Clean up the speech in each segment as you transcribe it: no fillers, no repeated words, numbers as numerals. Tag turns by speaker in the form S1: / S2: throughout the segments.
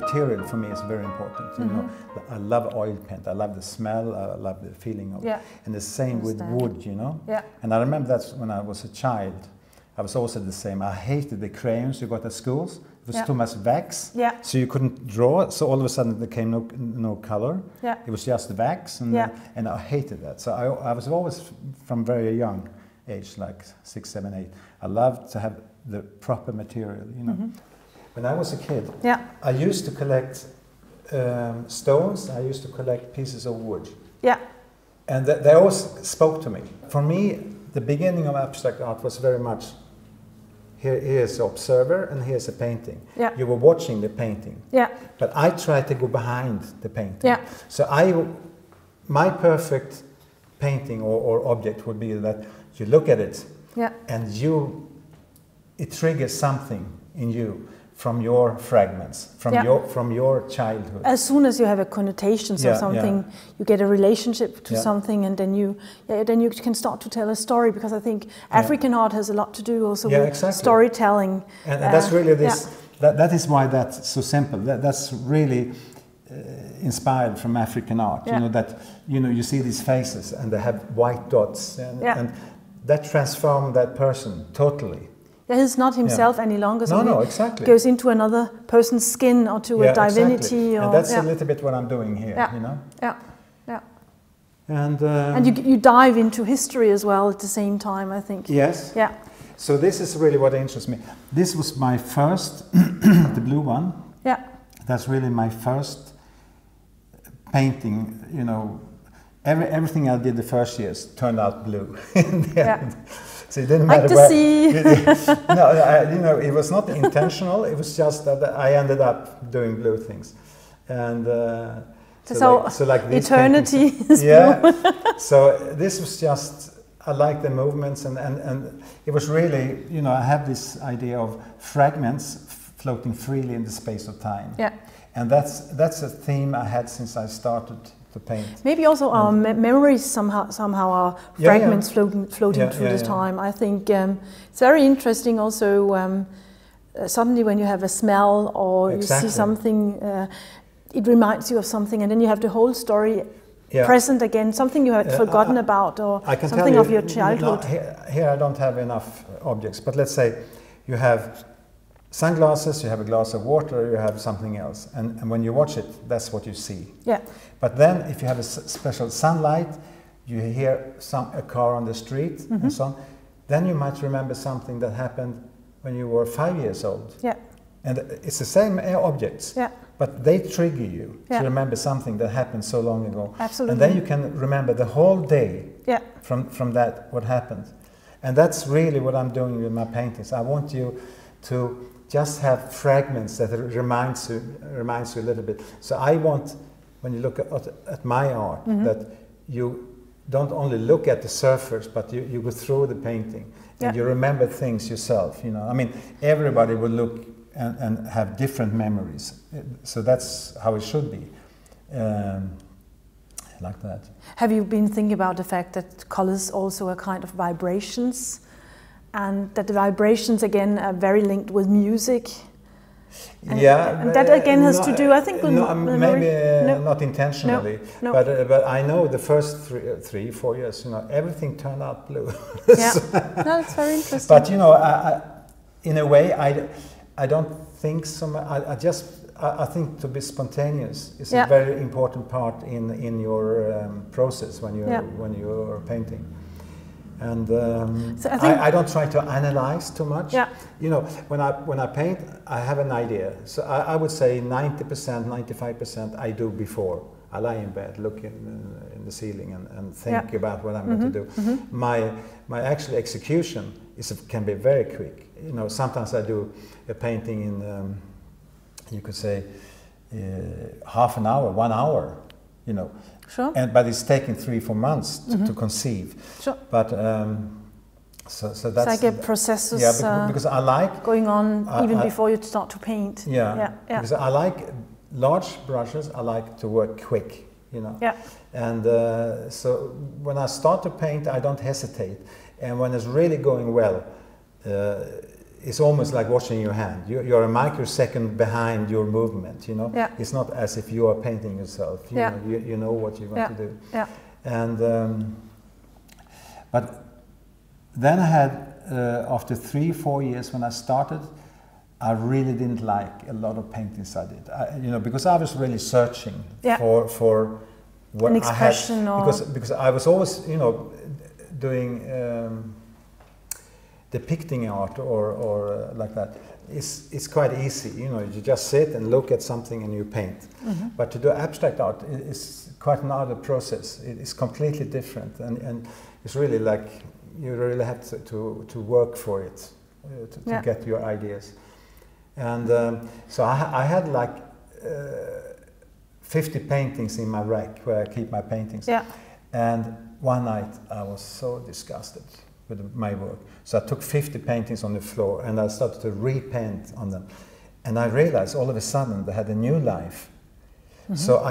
S1: material for me is very important. You know, I love oil paint. I love the smell. I love the feeling of it. And the same with wood, you know. And I remember that when I was a child, I was also the same. I hated the crayons you got at schools. It was too much wax, so you couldn't draw. So all of a sudden there came no color. It was just wax, and I hated that. So I was always, from very young age, like 6, 7, 8, I loved to have the proper material, you know. When I was a kid, I used to collect stones. I used to collect pieces of wood. And they always spoke to me. For me, the beginning of abstract art was very much, here's the observer and here's a painting. You were watching the painting. But I tried to go behind the painting. So my perfect painting or object would be that you look at it and it triggers something in you from your fragments, from your childhood.
S2: As soon as you have a connotation of something, you get a relationship to something, and then you can start to tell a story, because I think African art has a lot to do also with storytelling.
S1: And that's really this. That is why that's so simple. That's really inspired from African art. You know that you see these faces and they have white dots, and that transforms that person totally.
S2: He's not himself any longer. So
S1: no, exactly.
S2: Goes into another person's skin or to a divinity.
S1: Exactly. And that's a little bit what I'm doing here, you know?
S2: And you dive into history as well at the same time, I think.
S1: Yes. So this is really what interests me. This was my first, the blue one. That's really my first painting, you know. Everything I did the first years turned out blue. So it didn't matter
S2: where. See.
S1: No, it was not intentional. It was just that I ended up doing blue things, and so like these
S2: eternity is blue.
S1: So this was just, I like the movements, and it was really, you know, I have this idea of fragments floating freely in the space of time. And that's a theme I had since I started to paint.
S2: Maybe also our memories somehow are fragments floating through the time. I think it's very interesting also, suddenly when you have a smell or you see something, it reminds you of something, and then you have the whole story present again, something you had forgotten about, or something of your childhood.
S1: Here I don't have enough objects, but let's say you have sunglasses, you have a glass of water, you have something else, and when you watch it, that's what you see. But then if you have a special sunlight, you hear a car on the street and so on, then you might remember something that happened when you were 5 years old. And it's the same objects, but they trigger you to remember something that happened so long ago.
S2: Absolutely.
S1: And then you can remember the whole day from that, what happened. And that's really what I'm doing with my paintings. I want you to just have fragments that reminds you a little bit. So I want, when you look at my art, that you don't only look at the surface, but you go through the painting and you remember things yourself. You know, I mean, everybody will look and have different memories. So that's how it should be, like that.
S2: Have you been thinking about the fact that colors also are kind of vibrations? And that the vibrations again are very linked with music. And that again has to do, I think, with
S1: maybe not intentionally. But I know the first 3, 4 years, you know, everything turned out blue.
S2: That's very interesting.
S1: But you know, in a way, I don't think so much. I think to be spontaneous is a very important part in your process when you're painting. And
S2: so
S1: I don't try to analyze too much. You know, when I paint, I have an idea. So I would say 90%, 95% I do before. I lie in bed, look in the ceiling, and think about what I'm going to do. My actual execution can be very quick. You know, sometimes I do a painting in, you could say, half an hour, 1 hour. You know. But it's taken 3-4 months to conceive. But so that's
S2: it's like a process.
S1: Because I like
S2: going on even before you start to paint.
S1: Because I like large brushes. I like to work quick. You know. And so when I start to paint, I don't hesitate. And when it's really going well, it's almost like washing your hand. You're a microsecond behind your movement, you know. It's not as if you are painting yourself. You know what you want to do. And but then I had after 3-4 years when I started, I really didn't like a lot of paintings I did. You know, because I was really searching for what
S2: an expression
S1: I had, because I was always, you know, doing depicting art or like that. It's quite easy, you know. You just sit and look at something and you paint. But to do abstract art is quite another process. It's completely different, and it's really like you really have to work for it to get your ideas. And so I had like 50 paintings in my rack where I keep my paintings. And one night I was so disgusted with my work. So I took 50 paintings on the floor and I started to repaint on them. And I realized all of a sudden they had a new life. So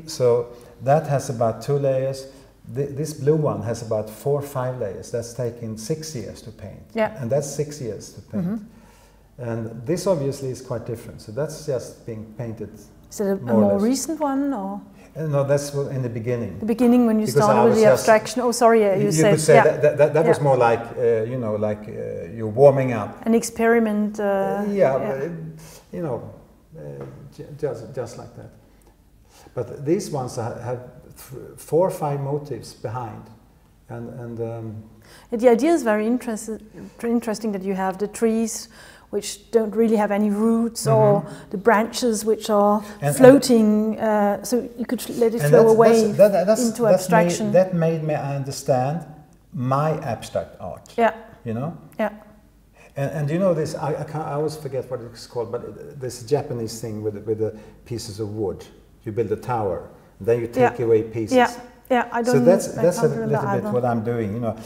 S1: so that has about 2 layers. This blue one has about 4 or 5 layers. That's taken 6 years to paint. And that's 6 years to paint. And this obviously is quite different. So that's just being painted.
S2: Is it a more recent one, or?
S1: No, that's in the beginning.
S2: The beginning when you started with the abstraction. Oh, sorry, you said.
S1: You could say that was more like you know, like you're warming up.
S2: An experiment.
S1: But, you know, just like that. But these ones have 4 or 5 motifs behind, and
S2: the idea is very interesting that you have the trees which don't really have any roots, or the branches which are floating, so you could let it flow away into abstraction.
S1: That made me understand my abstract art. You know. And you know this, I always forget what it's called, but this Japanese thing with the pieces of wood. You build a tower, then you take away pieces.
S2: I don't.
S1: So that's a little bit what I'm doing. You know,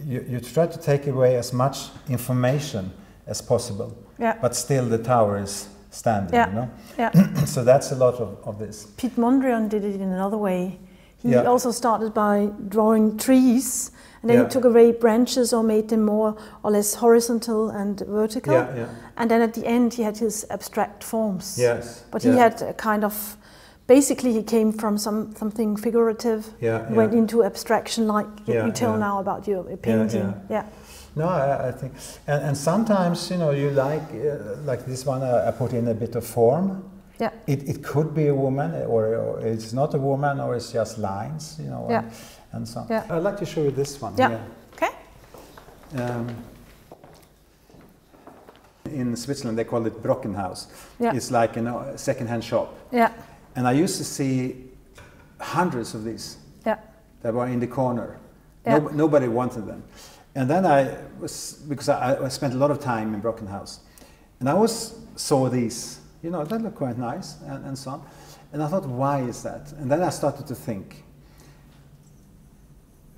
S1: you try to take away as much information as possible, but still the tower is standing. You know. So that's a lot of this.
S2: Piet Mondrian did it in another way. He also started by drawing trees, and then he took away branches or made them more or less horizontal and vertical. And then at the end he had his abstract forms. But he had a kind of, basically he came from something figurative, went into abstraction, like you tell now about your painting.
S1: No, I think, and sometimes, you know, you like this one, I put in a bit of form. It could be a woman, or it's not a woman, or it's just lines, you know, and so on. I'd like to show you this one.
S2: Okay.
S1: In Switzerland, they call it Brockenhaus. It's like a second-hand shop. And I used to see hundreds of these that were in the corner. Nobody wanted them. And then because I spent a lot of time in Brockenhaus, and I always saw these, you know, that look quite nice, and so on. And I thought, why is that? And then I started to think,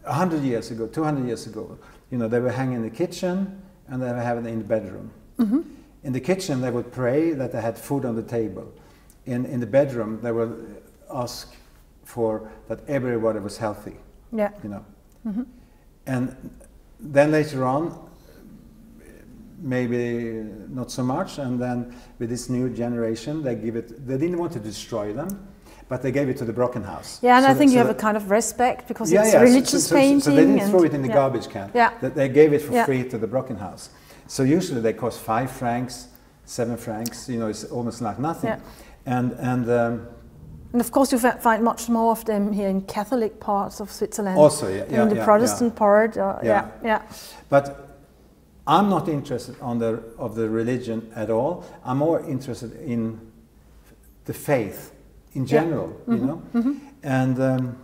S1: 100 years ago, 200 years ago, you know, they were hanging in the kitchen, and they were having it in the bedroom. In the kitchen, they would pray that they had food on the table. In the bedroom, they would ask for that everybody was healthy. You know. And then later on, maybe not so much, and then with this new generation, they didn't want to destroy them, but they gave it to the Brockenhaus.
S2: And I think you have a kind of respect, because it's religious painting.
S1: So they didn't throw it in the garbage can. They gave it for free to the Brockenhaus. So usually they cost 5 francs, 7 francs, you know, it's almost like nothing.
S2: And of course you find much more of them here in Catholic parts of Switzerland.
S1: Also,
S2: in the Protestant part.
S1: But I'm not interested of the religion at all. I'm more interested in the faith in general, you know. And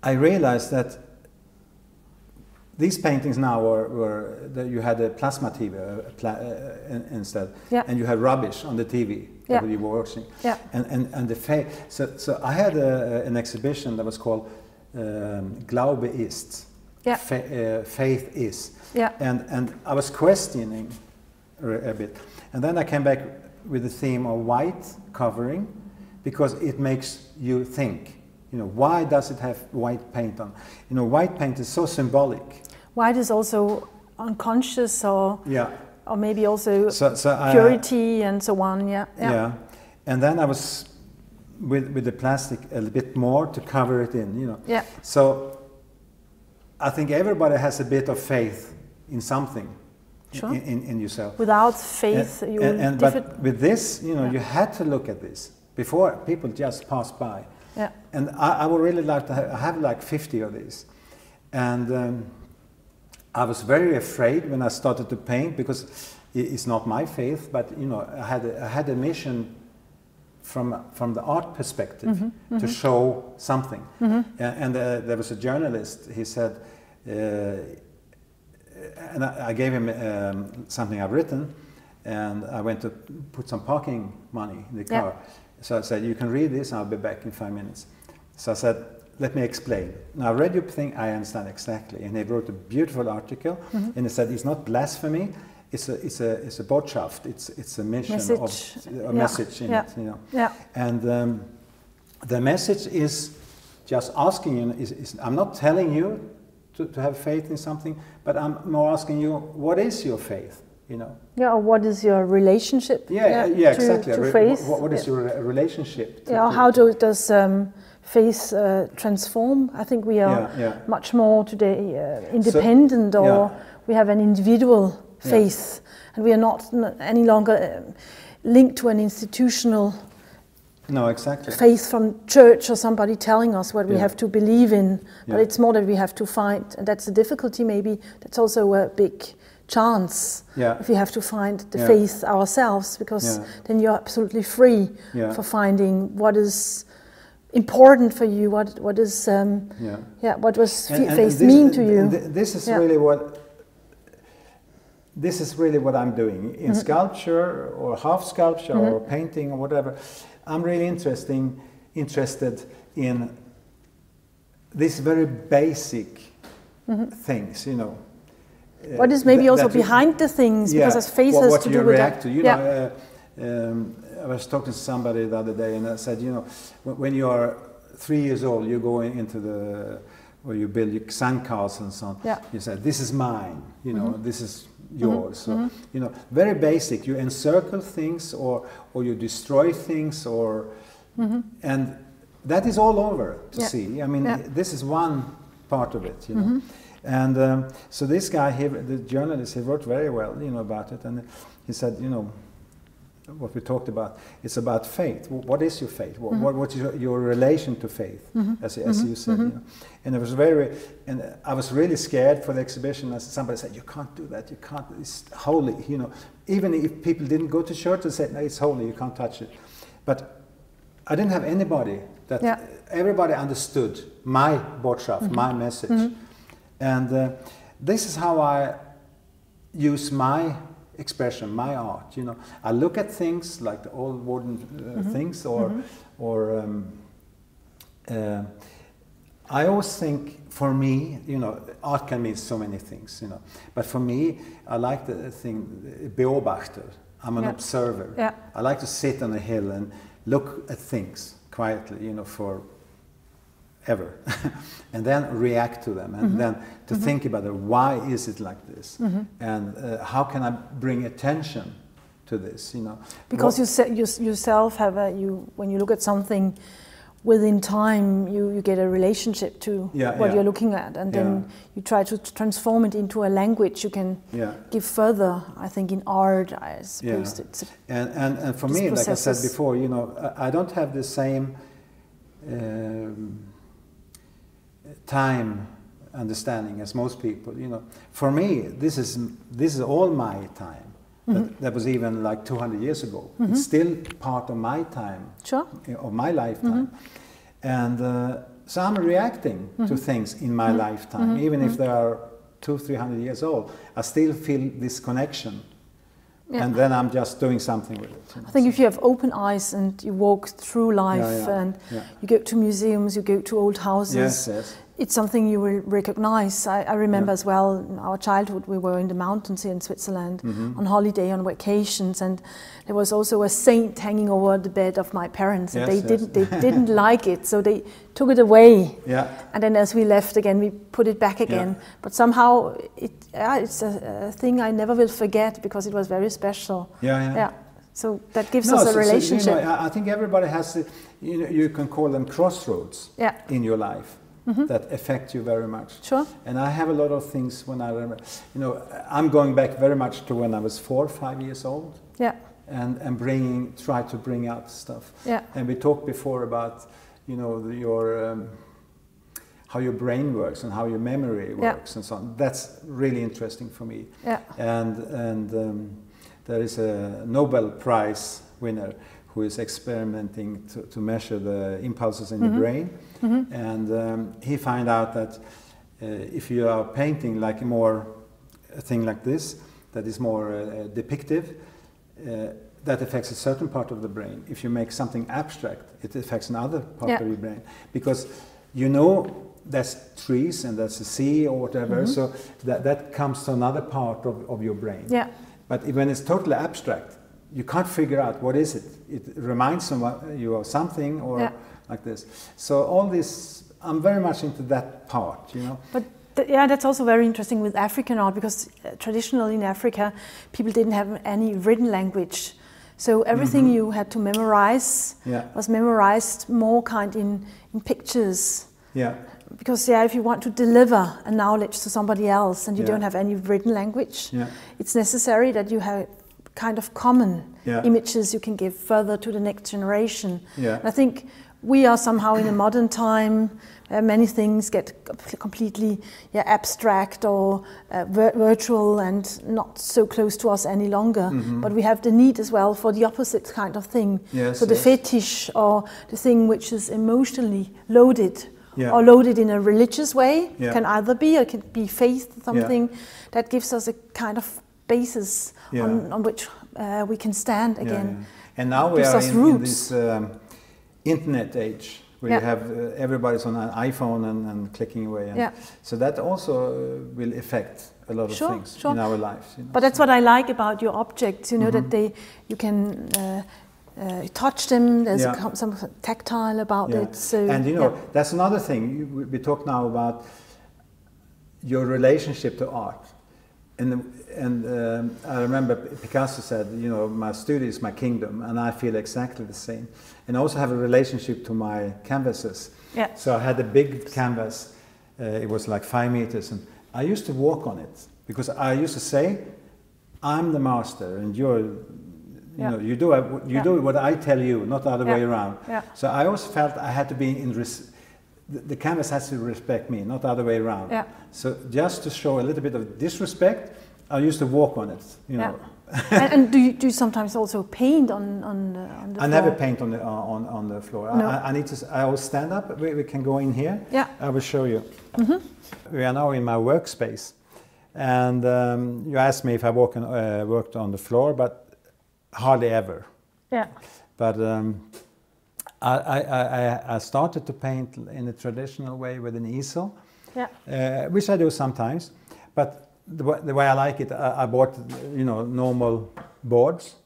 S1: I realized that these paintings now were that you had a plasma TV instead, and you had rubbish on the TV that you were watching, and the faith. So I had an exhibition that was called Glaube ist, faith is, and I was questioning a bit, and then I came back with the theme of white covering, because it makes you think. You know, why does it have white paint on? You know, white paint is so symbolic.
S2: White is also unconscious or maybe also purity and so on. Yeah.
S1: And then I was with the plastic a little bit more to cover it in, you know.
S2: Yeah.
S1: So I think everybody has a bit of faith in something. Sure. In yourself.
S2: Without faith,
S1: but with this, you know, you had to look at this before people just pass by.
S2: Yeah.
S1: And I would really like to have like 50 of these. And I was very afraid when I started to paint, because it's not my faith, but you know, I had a mission from the art perspective to show something. And there was a journalist. He said. And I gave him something I've written, and I went to put some parking money in the car. Yeah. So I said, you can read this, and I'll be back in 5 minutes. So I said, let me explain. Now, I read your thing, I understand exactly. And he wrote a beautiful article, and he said, it's not blasphemy, it's a Botschaft, it's a mission, message in it, you know.
S2: Yeah.
S1: And the message is just asking you, I'm not telling you to have faith in something, but I'm more asking you, what is your faith, you know?
S2: Yeah, or what is your relationship?
S1: Exactly.
S2: To faith?
S1: What is your relationship?
S2: How does faith transform? I think we are much more today independent, or we have an individual faith, and we are not any longer linked to an institutional.
S1: No, exactly.
S2: Faith from church or somebody telling us what we have to believe in, but it's more that we have to find, and that's the difficulty maybe. That's also a big chance if we have to find the faith ourselves, because then you're absolutely free for finding what is important for you, what is what does faith mean to you.
S1: This is really what. This is really what I'm doing in sculpture or half sculpture or painting or whatever. I'm really interested in these very basic things, you know.
S2: What is maybe also behind the things, because as faith has to do with that.
S1: To. You know, I was talking to somebody the other day, and I said, you know, when you are 3 years old, you're going into where you build your sandcastles and so on. Yeah. You said, this is mine, you know, this is yours. So, you know, very basic. You encircle things, or you destroy things, or and that is all over to see. I mean, this is one part of it, you know. And so this guy, the journalist, he wrote very well, you know, about it, and he said, you know, what we talked about, it's about faith. What is your faith? What is your relation to faith, as you said? You know? And it was and I was really scared for the exhibition. As somebody said, you can't do that. You can't. It's holy. You know, even if people didn't go to church and said, no, it's holy. You can't touch it. But I didn't have anybody that everybody understood my Botschaft, my message, and this is how I use my expression, my art. You know, I look at things like the old wooden things, or I always think, for me, you know, art can mean so many things, you know, but for me, I like the thing, beobachter. I'm an observer. Yeah. I like to sit on a hill and look at things quietly, you know, for ever, and then react to them, and then to think about it. Why is it like this? And how can I bring attention to this? You know,
S2: because you yourself have when you look at something within time, you get a relationship to what you're looking at, and then you try to transform it into a language you can give further. I think in art, I suppose it's
S1: and for me, like I said before, you know, I don't have the same time understanding as most people. You know, for me, this is all my time. That was even like 200 years ago. It's still part of my time, of my lifetime, and so I'm reacting to things in my lifetime, even if they are 200-300 years old. I still feel this connection. And then I'm just doing something with it. You know,
S2: I think if you have open eyes and you walk through life and you go to museums, you go to old houses, it's something you will recognize. I remember as well, in our childhood, we were in the mountains here in Switzerland on holiday, on vacations, and there was also a saint hanging over the bed of my parents, and they didn't like it, so they took it away. And then as we left again, we put it back again. But somehow it's a thing I never will forget, because it was very special. So that gives us a relationship.
S1: So, I think everybody has, you can call them crossroads in your life that affect you very much. And I have a lot of things when I remember, I'm going back very much to when I was 4 or 5 years old. And try to bring out stuff. And we talked before about, your how your brain works and how your memory works and so on. That's really interesting for me. And there is a Nobel Prize winner who is experimenting to measure the impulses in the brain. And he found out that if you are painting like a thing like this, that is more depictive, that affects a certain part of the brain. If you make something abstract, it affects another part of your brain. Because there's trees and there's a sea or whatever, so that comes to another part of your brain. But when it's totally abstract, you can't figure out what is it. It reminds you of something or like this. So all this, I'm very much into that part,
S2: But that's also very interesting with African art, because traditionally in Africa, people didn't have any written language. So everything you had to memorize was memorized more in pictures. Because if you want to deliver a knowledge to somebody else and you don't have any written language, it's necessary that you have kind of common images you can give further to the next generation. And I think we are somehow in a modern time where many things get completely abstract or virtual and not so close to us any longer. But we have the need as well for the opposite kind of thing. So the fetish, or the thing which is emotionally loaded, or loaded in a religious way, can either be, or it can be faith, something that gives us a kind of basis on which we can stand again.
S1: And now we are in this internet age, where you have everybody's on an iPhone and clicking away. And so that also will affect a lot of things in our lives.
S2: But that's what I like about your objects, that you can touch them, there's some tactile about it. So,
S1: and that's another thing. We talk now about your relationship to art. And I remember Picasso said, my studio is my kingdom, and I feel exactly the same. And I also have a relationship to my canvases. So I had a big canvas, it was like 5 meters, and I used to walk on it, because I used to say, I'm the master, and you do what I tell you, not the other way around. So I always felt I had to be the canvas has to respect me, not the other way around. So just to show a little bit of disrespect, I used to walk on it.
S2: And do you sometimes also paint on the floor?
S1: I never paint on the floor. No. I always stand up. We can go in here. I will show you. We are now in my workspace, and you asked me if I worked on the floor, but hardly ever. But I started to paint in a traditional way with an easel, which I do sometimes. But the way I like it, I bought normal boards,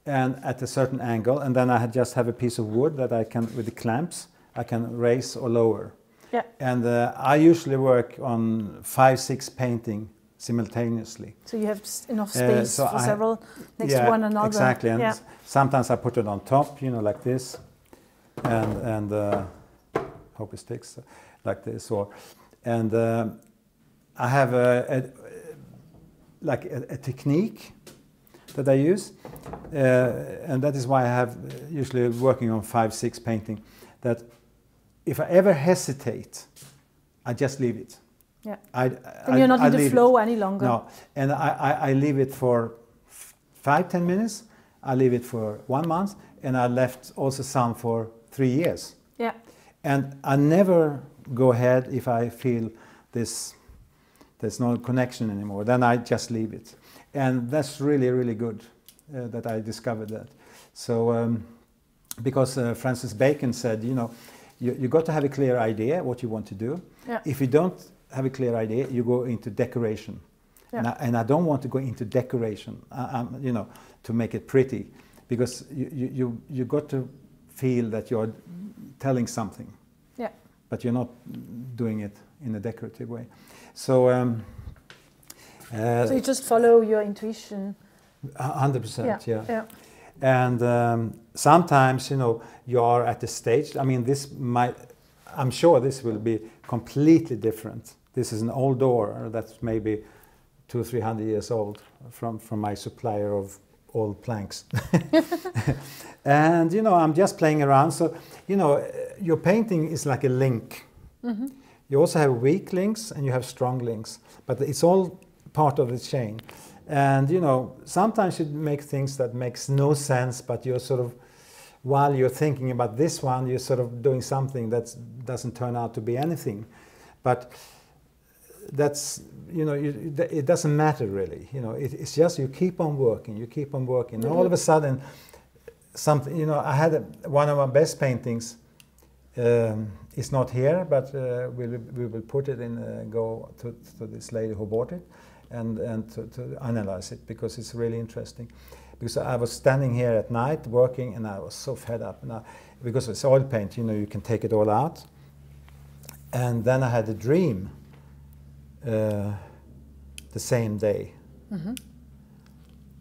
S1: and at a certain angle, and then I just have a piece of wood that I can, with the clamps, I can raise or lower. And I usually work on 5-6 painting simultaneously.
S2: So you have enough space for several next to one another.
S1: Exactly. And sometimes I put it on top, like this, and hope it sticks like this, and I have a technique that I use, and that is why I have usually working on 5-6 painting, that if I ever hesitate, I just leave it.
S2: Then you're not in the flow any longer.
S1: No, and I leave it for 5-10 minutes, I leave it for 1 month, and I left also some for 3 years. And I never go ahead if I feel there's no connection anymore, then I just leave it. And that's really, really good that I discovered that. So, because Francis Bacon said, you got to have a clear idea what you want to do. Yeah. If you don't have a clear idea, you go into decoration. Yeah. And I don't want to go into decoration, you know, to make it pretty, because you got to feel that you're telling something. Yeah. But you're not doing it in a decorative way. So
S2: so you just follow your intuition.
S1: 100%, yeah. And sometimes, you know, you are at the stage. I mean, I'm sure this will be completely different. This is an old door that's maybe 200 or 300 years old from my supplier of old planks. And, you know, I'm just playing around. So, you know, your painting is like a link. Mm-hmm. You also have weak links and you have strong links, but it's all part of the chain. And, you know, sometimes you make things that makes no sense, but you're sort of, while you're thinking about this one, you're sort of doing something that doesn't turn out to be anything. But that's, you know, it doesn't matter really. You know, it's just you keep on working, you keep on working. Mm-hmm. And all of a sudden, something, you know, I had one of my best paintings. It's not here, but we will put it in, go to this lady who bought it. And to analyze it, because it's really interesting. Because I was standing here at night working, and I was so fed up. Now, because it's oil paint, you know, you can take it all out. And then I had a dream the same day. Mm-hmm.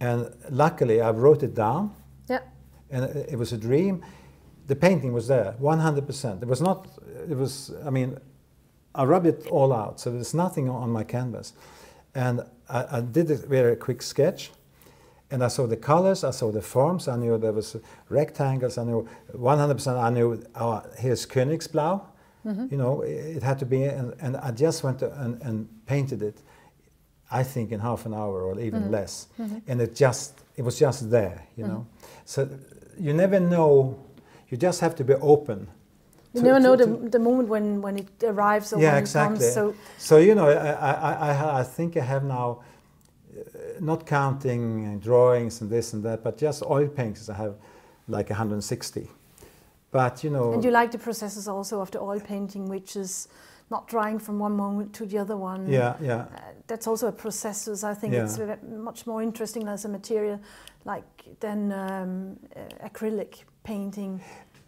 S1: And luckily, I wrote it down. Yeah. And it was a dream. The painting was there, 100%. It was not. It was. I mean, I rubbed it all out, so there's nothing on my canvas. And I did a very quick sketch, and I saw the colors, I saw the forms, I knew there was rectangles, I knew 100%, I knew, here's Königsblau, mm-hmm. You know, it had to be, and I just went and painted it, I think in half an hour or even mm-hmm. less. Mm-hmm. And it was just there, you mm-hmm. know. So you never know, you just have to be open.
S2: You never know the moment when it arrives or when
S1: exactly.
S2: it comes.
S1: So you know, I think I have now, not counting drawings and this and that, but just oil paintings, I have like 160. But you know. And
S2: you like the processes also of the oil painting, which is not drying from one moment to the other one.
S1: Yeah, yeah.
S2: That's also a process. I think it's much more interesting as a material, than acrylic painting.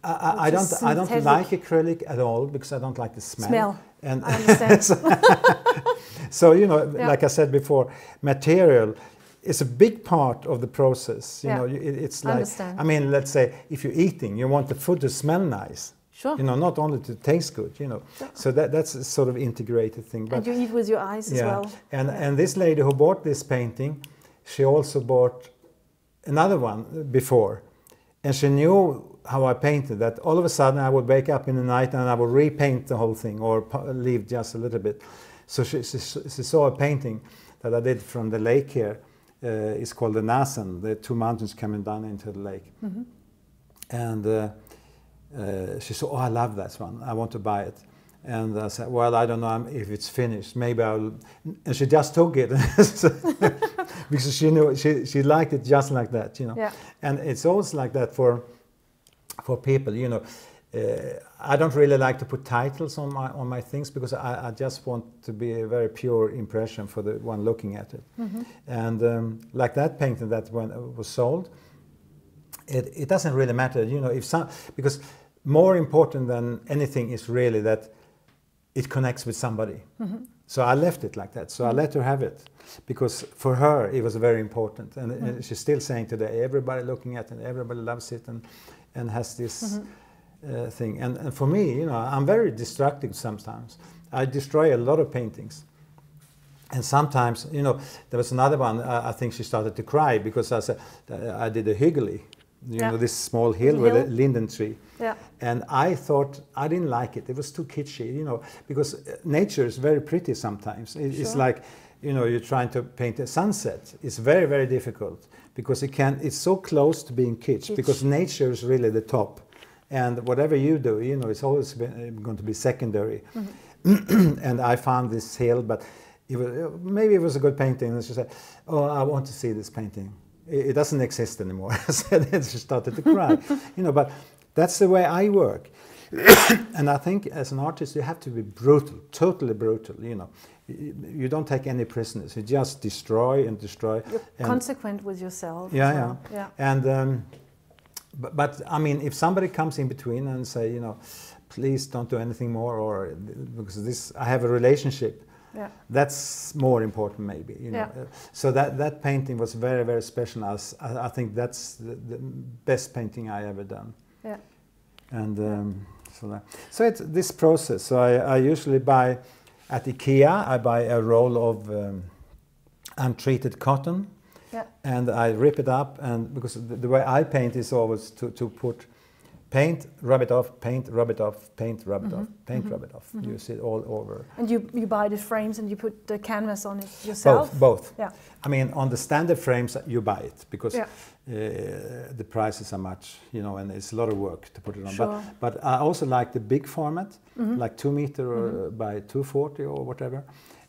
S1: I don't like acrylic at all, because I don't like the smell.
S2: And I understand.
S1: So you know, like I said before, material is a big part of the process. You know, it's like, I mean, let's say if you're eating, you want the food to smell nice.
S2: Sure.
S1: You know, not only to taste good. You know, so that's a sort of integrated thing.
S2: But, and you eat with your eyes as well.
S1: And this lady who bought this painting, she also bought another one before, and she knew how I painted that. All of a sudden I would wake up in the night and I would repaint the whole thing or leave just a little bit. So she saw a painting that I did from the lake here. It's called the Nasen, the two mountains coming down into the lake. Mm-hmm. And she said, oh, I love that one. I want to buy it. And I said, well, I don't know if it's finished. Maybe I'll... And she just took it. Because she knew, she liked it just like that, you know. Yeah. And it's always like that for people, you know. I don't really like to put titles on my things, because I just want to be a very pure impression for the one looking at it. Mm-hmm. And like that painting that when it was sold, it doesn't really matter, you know, because more important than anything is really that it connects with somebody. Mm-hmm. So I left it like that. So mm-hmm. I let her have it, because for her it was very important, and mm-hmm. she's still saying today, everybody looking at it, everybody loves it, and has this mm-hmm. Thing. And for me, you know, I'm very destructive sometimes. I destroy a lot of paintings. And sometimes, you know, there was another one, I think she started to cry, because I did a hygge, you know, this small hill with a linden tree. Yeah. And I thought, I didn't like it. It was too kitschy, you know, because nature is very pretty sometimes. It's like, you know, you're trying to paint a sunset. It's very, very difficult, because it's so close to being kitsch, because nature is really the top. And whatever you do, you know, it's always going to be secondary. Mm-hmm. And I found this hill, but maybe it was a good painting. And she said, oh, I want to see this painting. It doesn't exist anymore. And she started to cry. You know, but that's the way I work. And I think as an artist you have to be brutal, totally brutal, you know. You don't take any prisoners, you just destroy and destroy.
S2: You're consequent with yourself.
S1: Yeah. And but I mean, if somebody comes in between and say, you know, please don't do anything more, or because this, I have a relationship. Yeah. That's more important, maybe. You know. So that painting was very, very special. I think that's the best painting I ever done. Yeah. And so it's this process. So I usually buy at IKEA. I buy a roll of untreated cotton. Yeah. And I rip it up, and because the way I paint is always to put paint, rub it off, paint, rub it off, paint, rub it off, paint, rub it off. You see it all over.
S2: And you buy the frames and you put the canvas on it yourself?
S1: Both. Yeah. I mean, on the standard frames you buy it because the prices are much, you know, and it's a lot of work to put it on. Sure. But I also like the big format, like 2 meter or by 240 or whatever.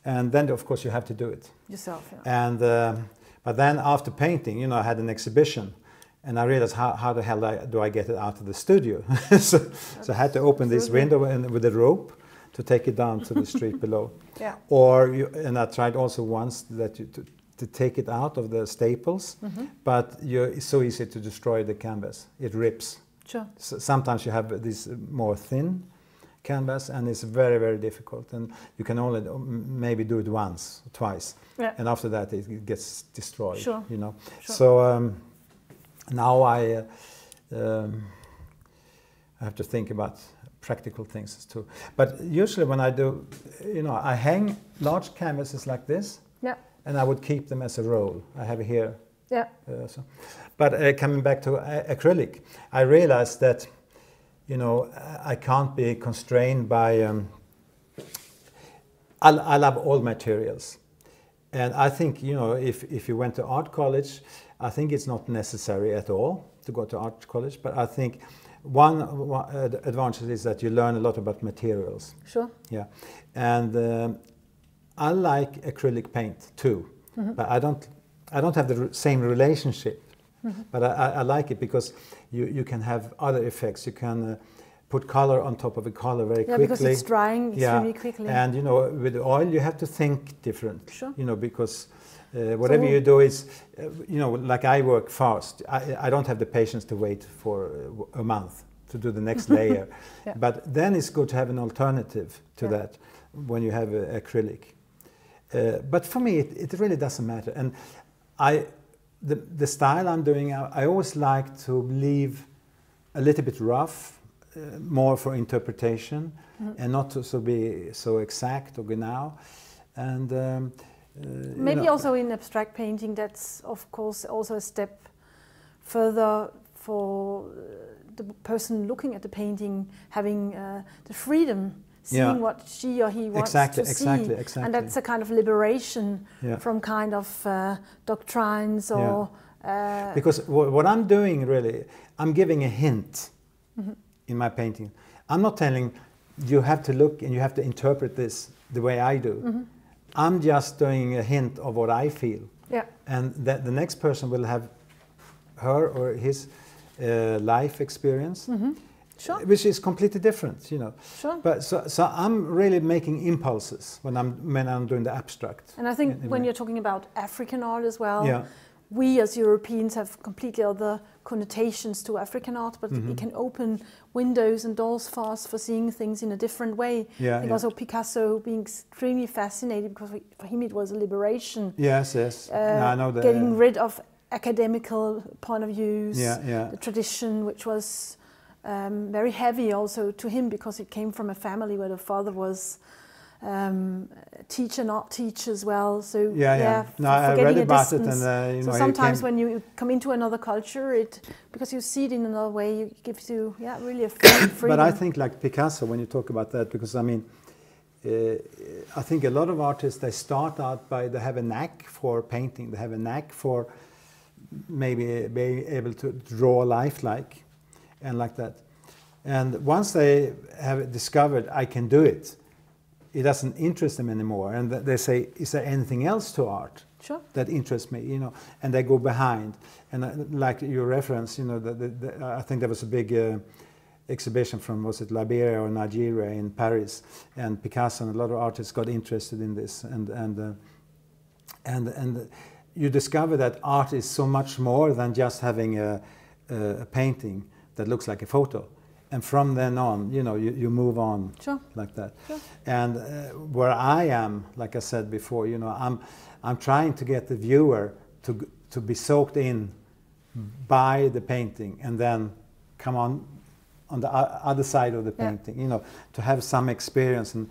S1: And then of course you have to do it
S2: yourself.
S1: Yeah. And but then after painting, you know, I had an exhibition. And I realized how the hell do I get it out of the studio? so I had to open this window with a rope to take it down to the street below. Yeah. And I tried also once that to take it out of the staples, but it's so easy to destroy the canvas. It rips. Sure. So sometimes you have this more thin canvas, and it's very, very difficult. And you can only maybe do it once, twice, and after that it gets destroyed. Sure. You know. Sure. So. Now I have to think about practical things too. But usually when I do, you know, I hang large canvases like this, and I would keep them as a roll. I have it here. Yeah. But coming back to acrylic, I realized that, you know, I can't be constrained by. I love all materials, and I think, you know, if you went to art college, I think it's not necessary at all to go to art college, but I think one advantage is that you learn a lot about materials. Sure. Yeah, and I like acrylic paint too, but I don't have the same relationship. But I like it because you can have other effects. You can put color on top of a color very quickly.
S2: Because it's drying extremely quickly.
S1: And you know, with oil you have to think different. Sure. You know, because whatever you do is, you know, like I work fast. I don't have the patience to wait for a month to do the next layer. But then it's good to have an alternative to that when you have acrylic. But for me, it really doesn't matter. And the style I'm doing, I always like to leave a little bit rough, more for interpretation, and not to be so exact or genau. And
S2: maybe you know, also in abstract painting, that's of course also a step further for the person looking at the painting, having the freedom, seeing what she or he wants to see. And that's a kind of liberation from kind of doctrines or...
S1: because what I'm doing really, I'm giving a hint in my painting. I'm not telling you have to look and you have to interpret this the way I do. I'm just doing a hint of what I feel. Yeah. And that the next person will have her or his life experience, sure, which is completely different, you know. Sure. But so I'm really making impulses when I'm doing the abstract.
S2: And I think when you're talking about African art as well, we as Europeans have completely other connotations to African art, but it can open windows and doors for us for seeing things in a different way. Yeah, I think also Picasso being extremely fascinated because for him it was a liberation.
S1: Yes, yes. No, I know that.
S2: Getting rid of academical point of views, the tradition, which was very heavy also to him because it came from a family where the father was teacher, not teacher as well. So
S1: no, I read about it, and you know,
S2: so sometimes when you come into another culture, because you see it in another way, it gives you really a freedom.
S1: But I think like Picasso, when you talk about that, because I mean, I think a lot of artists, they start out they have a knack for painting, they have a knack for maybe being able to draw lifelike and like that. And once they have discovered I can do it, it doesn't interest them anymore, and they say, is there anything else to art that interests me, you know, and they go behind. And like your reference, you know, I think there was a big exhibition from, was it Liberia or Nigeria in Paris, and Picasso and a lot of artists got interested in this, and you discover that art is so much more than just having a painting that looks like a photo. And from then on, you know, you move on like that. Sure. And where I am, like I said before, you know, I'm trying to get the viewer to be soaked in by the painting, and then come on the other side of the painting, you know, to have some experience and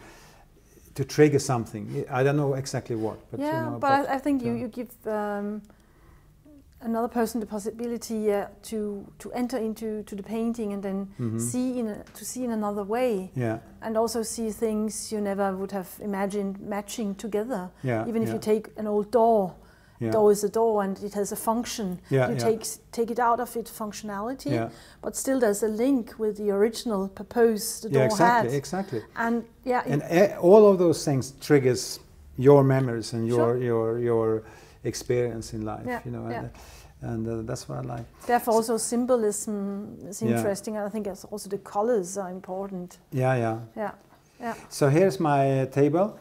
S1: to trigger something. I don't know exactly what, but you know,
S2: but I think you give another person the possibility to enter into the painting, and then see in another way, and also see things you never would have imagined matching together. Even if you take an old door. Door is a door, and it has a function. You take it out of its functionality, but still there's a link with the original purpose the door had. Exactly. And
S1: all of those things triggers your memories and your experience in life. You know, and that's what I like.
S2: Therefore, also symbolism is interesting. I think also the colors are important.
S1: So here's my table.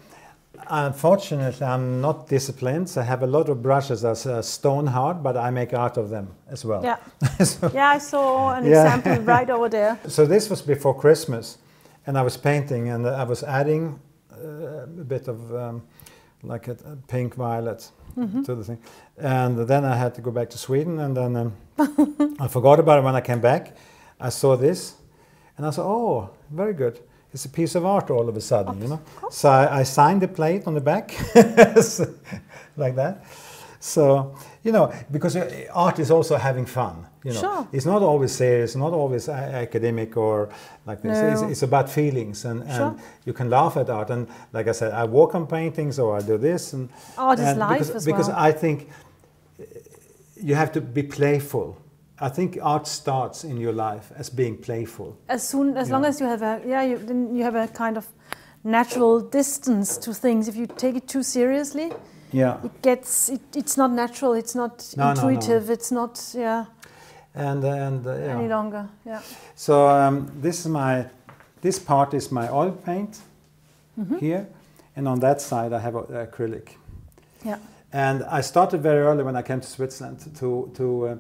S1: Unfortunately, I'm not disciplined, so I have a lot of brushes that's stone hard, but I make art of them as well.
S2: I saw an example right over there.
S1: So this was before Christmas, and I was painting, and I was adding a bit of like a pink violet to the thing. And then I had to go back to Sweden, and then I forgot about it when I came back. I saw this, and I thought, oh, very good. It's a piece of art all of a sudden, you know. So I signed the plate on the back, like that. So, you know, because art is also having fun, you know. It's not always serious, not always academic or like this. It's about feelings, and you can laugh at art. And like I said, I work on paintings, or I do this. And
S2: art is life as well.
S1: Because I think you have to be playful. I think art starts in your life as being playful.
S2: As long as you have you have a kind of natural distance to things. If you take it too seriously, it's not natural. It's not intuitive. It's not any longer.
S1: So this part is my oil paint here, and on that side I have acrylic. And I started very early when I came to Switzerland to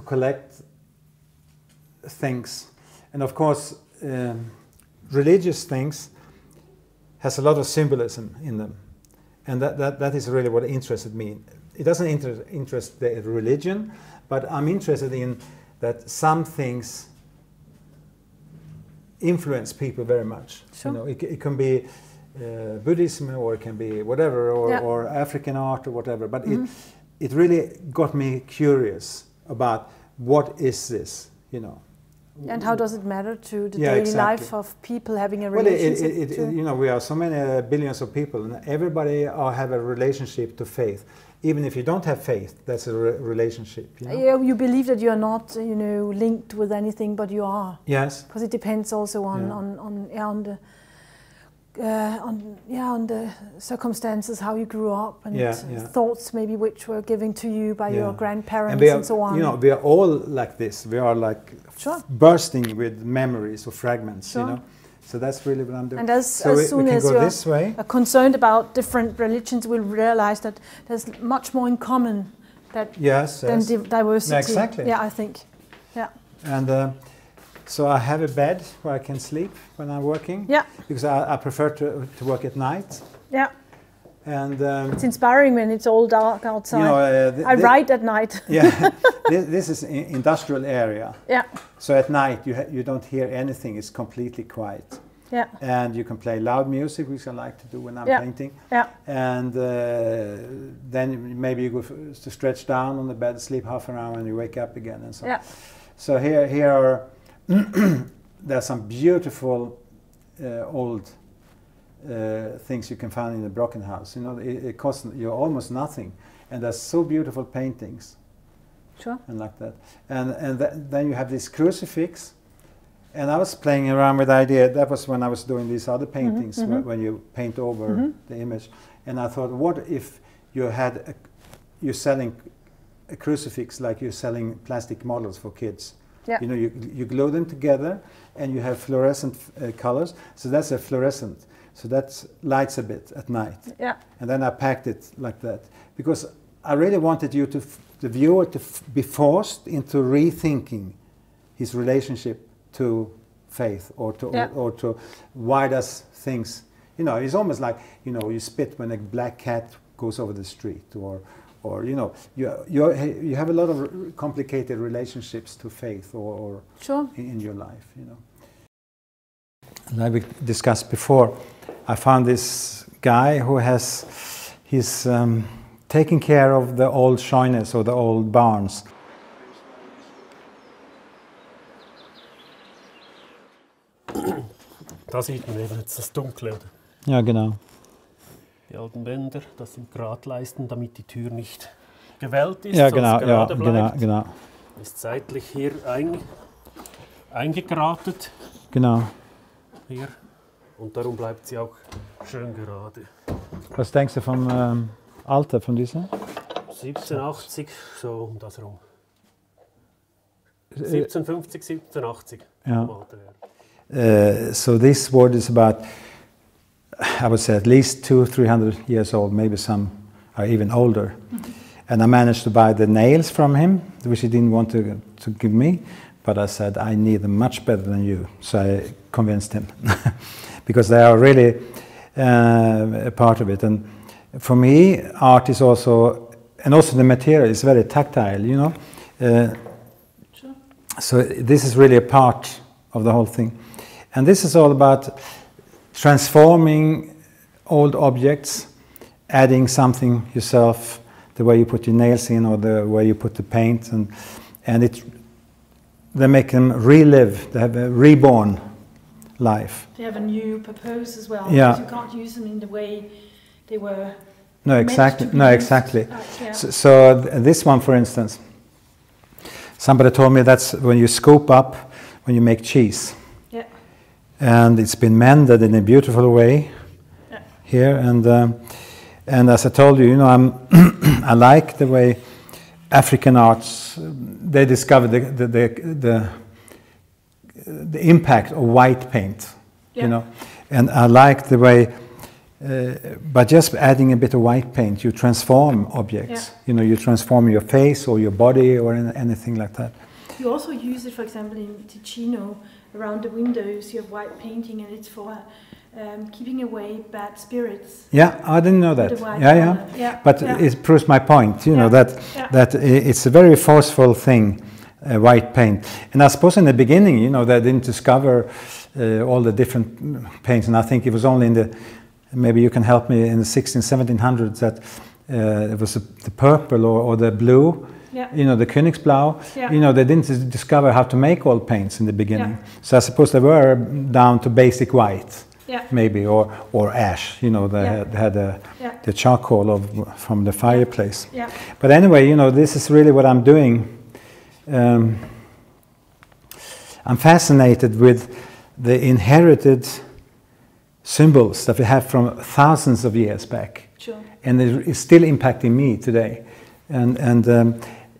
S1: collect things, and of course religious things has a lot of symbolism in them, and that is really what interested me. It doesn't interest the religion, but I'm interested in that some things influence people very much. You know, it can be Buddhism, or it can be whatever, or African art or whatever, but it really got me curious about what is this, you know.
S2: And how does it matter to the daily life of people having a relationship?
S1: You know, we are so many billions of people, and everybody have a relationship to faith. Even if you don't have faith, that's a relationship. You know?
S2: You believe that you are not, you know, linked with anything, but you are.
S1: Yes.
S2: Because it depends also on the circumstances, how you grew up, and thoughts maybe which were given to you by your grandparents and so on.
S1: You know, we are all like this. We are like bursting with memories or fragments. You know, so that's really what I'm doing.
S2: And as soon as you're concerned about different religions, we'll realize that there's much more in common than diversity.
S1: Exactly.
S2: Yeah, I think. Yeah.
S1: And. So I have a bed where I can sleep when I'm working. Because I prefer to work at night. And
S2: it's inspiring when it's all dark outside. You know, I write at night.
S1: This is an industrial area. So at night you don't hear anything. It's completely quiet. And you can play loud music, which I like to do when I'm painting. And then maybe you go to stretch down on the bed, sleep half an hour, and you wake up again, and so. So here are. There's some beautiful old things you can find in the Brocken house. You know, it costs you almost nothing, and there's so beautiful paintings. And like that, and then you have this crucifix, and I was playing around with the idea. That was when I was doing these other paintings, when you paint over the image, and I thought, what if you're selling a crucifix like you're selling plastic models for kids?
S2: Yeah.
S1: You know, you glue them together, and you have fluorescent colors. So that's a fluorescent. So that lights a bit at night.
S2: Yeah.
S1: And then I packed it like that because I really wanted you to, the viewer, to be forced into rethinking his relationship to faith, or to why does things, you know, it's almost like, you know, you spit when a black cat goes over the street, or you know, you have a lot of complicated relationships to faith or
S2: sure.
S1: in your life, you know. Like we discussed before, I found this guy who he's taking care of the old shyness or the old barns.
S3: Da sieht man eben jetzt das Dunkle, oder?
S1: Ja, genau.
S3: Die alten Bänder, das sind Gratleisten, damit die Tür nicht gewellt ist,
S1: ja, genau,
S3: gerade
S1: ja,
S3: bleibt.
S1: Genau.
S3: Ist seitlich hier eingegratet.
S1: Genau.
S3: Hier. Und darum bleibt sie auch schön gerade.
S1: Was denkst du vom Alter von dieser?
S3: 1780, so um das rum. 1750, 1780.
S1: Ja. So this word is about, I would say, at least 200-300 years old, maybe some are even older. And I managed to buy the nails from him, which he didn't want to give me, but I said, I need them much better than you. So I convinced him, because they are really a part of it. And for me, art is also, and also the material is very tactile, you know.
S2: Sure.
S1: So this is really a part of the whole thing. And this is all about transforming old objects, adding something yourself, the way you put your nails in or the way you put the paint, and they make them relive, they have a reborn life.
S2: They have a new purpose as well,
S1: yeah.
S2: Because you can't use them in the way they were.
S1: No, exactly. No, exactly.
S2: Yeah.
S1: So this one, for instance, somebody told me that's when you scoop up, when you make cheese.
S2: Yeah.
S1: And it's been mended in a beautiful way here. And as I told you, you know, I like the way African arts, they discovered the impact of white paint, you know. And I like the way, by just adding a bit of white paint, you transform objects. You know, you transform your face or your body or anything like that.
S2: You also use it, for example, in Ticino, around the windows. You have white painting, and it's for keeping away bad spirits.
S1: Yeah, I didn't know that. Yeah. But it proves my point. You know that it's a very forceful thing, white paint. And I suppose in the beginning, you know, they didn't discover all the different paints, and I think it was only in the, maybe you can help me, in the 1700s that it was the purple or the blue.
S2: Yeah.
S1: You know, the Königsblau, you know, they didn't discover how to make all paints in the beginning.
S2: Yeah.
S1: So I suppose they were down to basic white, maybe, or ash, you know, they had the charcoal from the fireplace.
S2: Yeah.
S1: But anyway, you know, this is really what I'm doing. I'm fascinated with the inherited symbols that we have from thousands of years back.
S2: Sure.
S1: And it's still impacting me today. And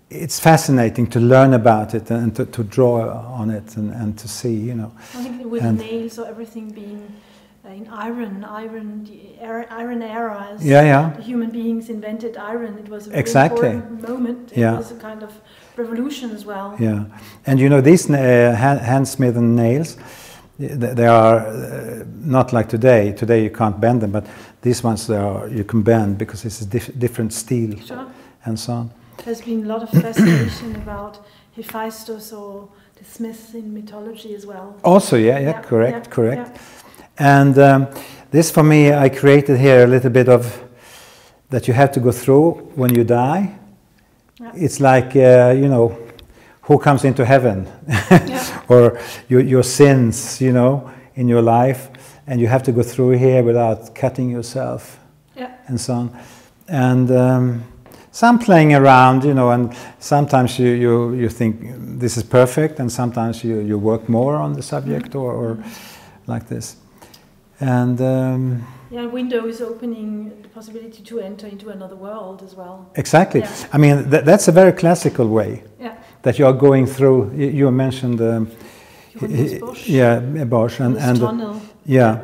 S1: it's fascinating to learn about it and to draw on it and to see, you know.
S2: I think with nails or everything being in iron, the iron era, as the human beings invented iron, it was a very important moment. It was a kind of revolution as well.
S1: Yeah, and you know, these hand-smitten nails, they are not like today. Today you can't bend them, but these ones you can bend because it's a different steel.
S2: Sure.
S1: And so on.
S2: There's been a lot of fascination about Hephaestus or the Smiths in mythology as well.
S1: Also, correct. Yeah. And this, for me, I created here a little bit of that you have to go through when you die. Yeah. It's like, you know, who comes into heaven? Or your sins, you know, in your life. And you have to go through here without cutting yourself. And so on. And some playing around, you know, and sometimes you think this is perfect, and sometimes you work more on the subject or like this. And
S2: window is opening the possibility to enter into another world as well.
S1: Exactly. I mean, that's a very classical way. that you are going through. You mentioned, Bosch and
S2: tunnel.
S1: Yeah.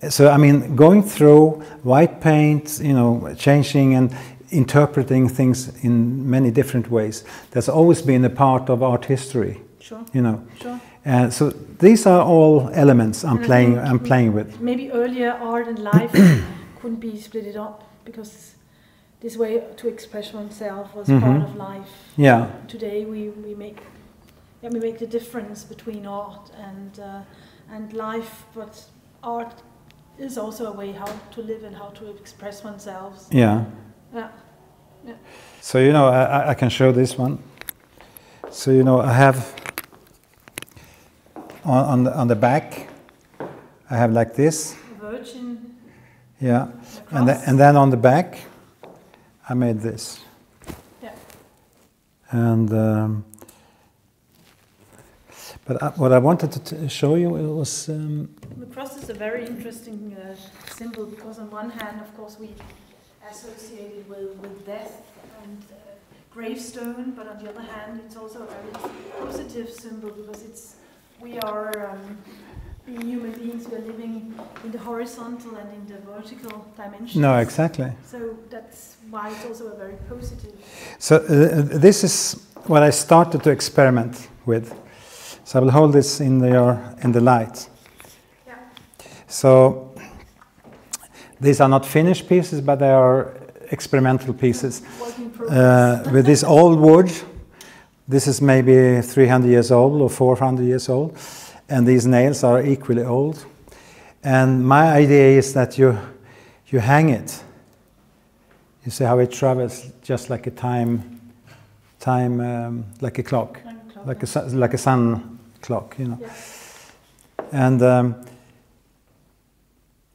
S1: So I mean, going through white paint, you know, changing and interpreting things in many different ways. That's always been a part of art history.
S2: Sure.
S1: You know.
S2: Sure.
S1: So these are all elements I'm playing with.
S2: Maybe earlier art and life couldn't be split up because this way to express oneself was part of life.
S1: Yeah.
S2: Today we make the difference between art and life, but art is also a way how to live and how to express oneself.
S1: Yeah.
S2: Yeah. Yeah.
S1: So you know, I can show this one. So you know, I have on the back, I have like this.
S2: Virgin.
S1: Yeah. And then on the back, I made this.
S2: Yeah.
S1: And but what I wanted to show you was.
S2: The cross is a very interesting symbol because on one hand, of course, we associate it with death and gravestone, but on the other hand, it's also a very positive symbol because we are being human beings. We are living in the horizontal and in the vertical dimensions.
S1: No, exactly.
S2: So that's why it's also a very positive.
S1: So this is what I started to experiment with. So I will hold this in the light.
S2: Yeah.
S1: So these are not finished pieces, but they are experimental pieces. With this old wood, this is maybe 300 years old or 400 years old, and these nails are equally old. And my idea is that you hang it. You see how it travels, just like a time, like a clock, like a sun clock, you know. Yeah. And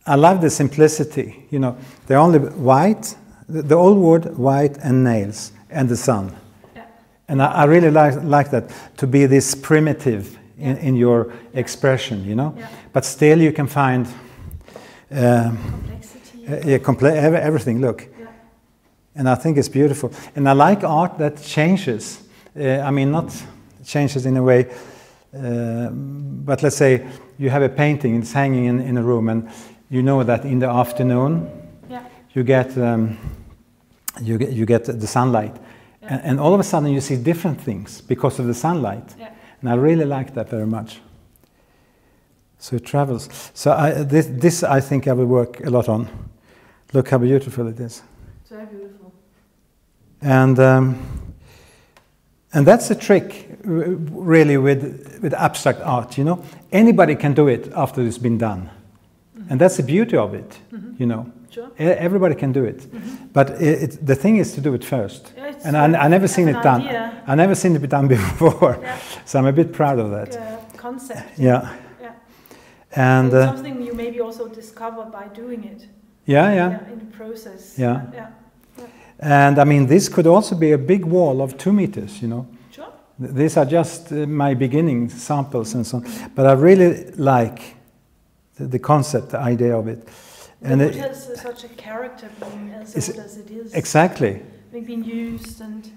S1: I love the simplicity, you know. They're only white, the old wood, white, and nails, and the sun. Yeah. And I really like that, to be this primitive in your expression, you know. Yeah. But still you can find complexity. Everything, look. Yeah. And I think it's beautiful. And I like art that changes. I mean, not changes in a way, but let's say you have a painting, it's hanging in a room, and you know that in the afternoon you get the sunlight, and all of a sudden you see different things because of the sunlight, and I really like that very much. So it travels. So this I think I will work a lot on. Look how beautiful it is.
S2: It's very beautiful.
S1: And that's the trick, really, with abstract art, you know. Anybody can do it after it's been done. Mm-hmm. And that's the beauty of it, you know.
S2: Sure.
S1: Everybody can do it. Mm-hmm. But the thing is to do it first. Yeah, and I never seen it done. I never seen it done before. Yeah. So I'm a bit proud of that.
S2: Concept.
S1: Yeah.
S2: Yeah.
S1: And
S2: it's something you maybe also discover by doing it.
S1: Yeah.
S2: In the process.
S1: Yeah. And I mean, this could also be a big wall of 2 meters, you know.
S2: Sure.
S1: These are just my beginning samples and so on. But I really like the concept, the idea of it.
S2: And it has such a character being as old as it is.
S1: Exactly.
S2: Being used and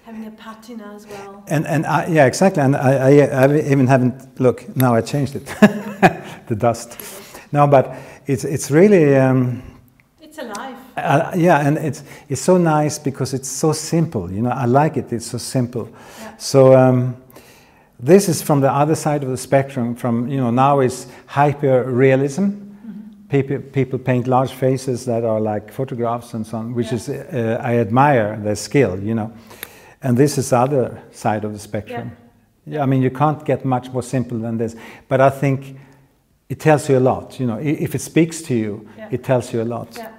S2: having a patina as well.
S1: And yeah, exactly. And I even haven't, look, now I changed it, the dust. No, but it's really...
S2: it's alive.
S1: Yeah, and it's so nice because it's so simple, you know. I like it. It's so simple. Yeah. So this is from the other side of the spectrum. From, you know, now is hyper realism. Mm-hmm. People paint large faces that are like photographs and so on, which is I admire their skill, you know. And this is the other side of the spectrum. Yeah. I mean, you can't get much more simple than this. But I think it tells you a lot, you know. If it speaks to you, it tells you a lot.
S2: Yeah.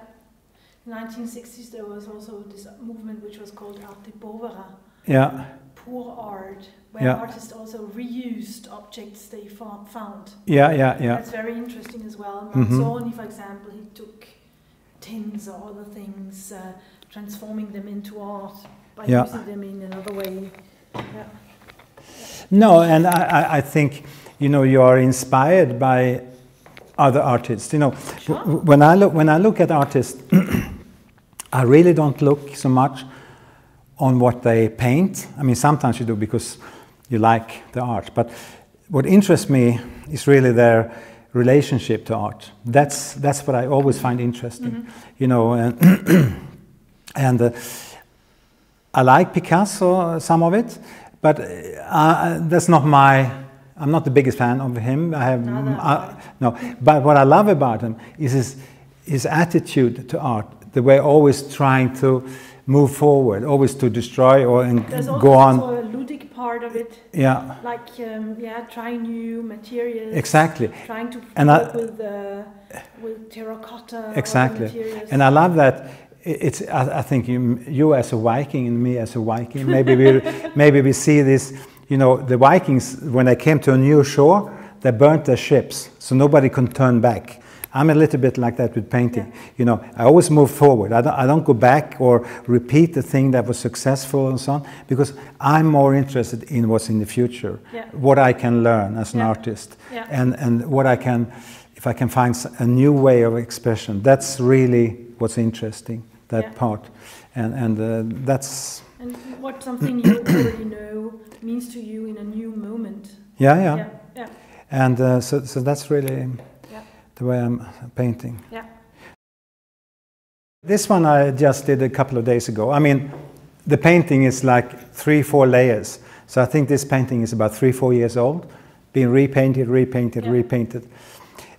S2: In the 1960s, there was also this movement which was called arte povera.
S1: Yeah.
S2: Poor art, where artists also reused objects they found.
S1: Yeah.
S2: That's very interesting as well. Manzoni, for example, he took tins or other things, transforming them into art by using them in another way. Yeah.
S1: No, and I think, you know, you are inspired by other artists. You know, when I look at artists, I really don't look so much on what they paint. I mean, sometimes you do because you like the art, but what interests me is really their relationship to art. That's what I always find interesting, you know. And I like Picasso, some of it, but that's not my. I'm not the biggest fan of him. I have no. But what I love about him is his attitude to art. The way always trying to move forward, always to destroy or go on.
S2: There's also a ludic part of it.
S1: Yeah.
S2: Like trying new materials.
S1: Exactly.
S2: Trying to work with terracotta.
S1: Exactly.
S2: Materials.
S1: And I love that. It's. I think you as a Viking and me as a Viking. Maybe we see this. You know, the Vikings, when they came to a new shore, they burnt their ships, so nobody could turn back. I'm a little bit like that with painting. Yeah. You know, I always move forward. I don't go back or repeat the thing that was successful and so on, because I'm more interested in what's in the future, what I can learn as an artist, and what I can, if I can find a new way of expression. That's really what's interesting, that part, and that's.
S2: And what something you already know means to you in a new moment.
S1: Yeah. And so that's really the way I'm painting.
S2: Yeah.
S1: This one I just did a couple of days ago. I mean, the painting is like 3-4 layers. So I think this painting is about 3-4 years old, being repainted.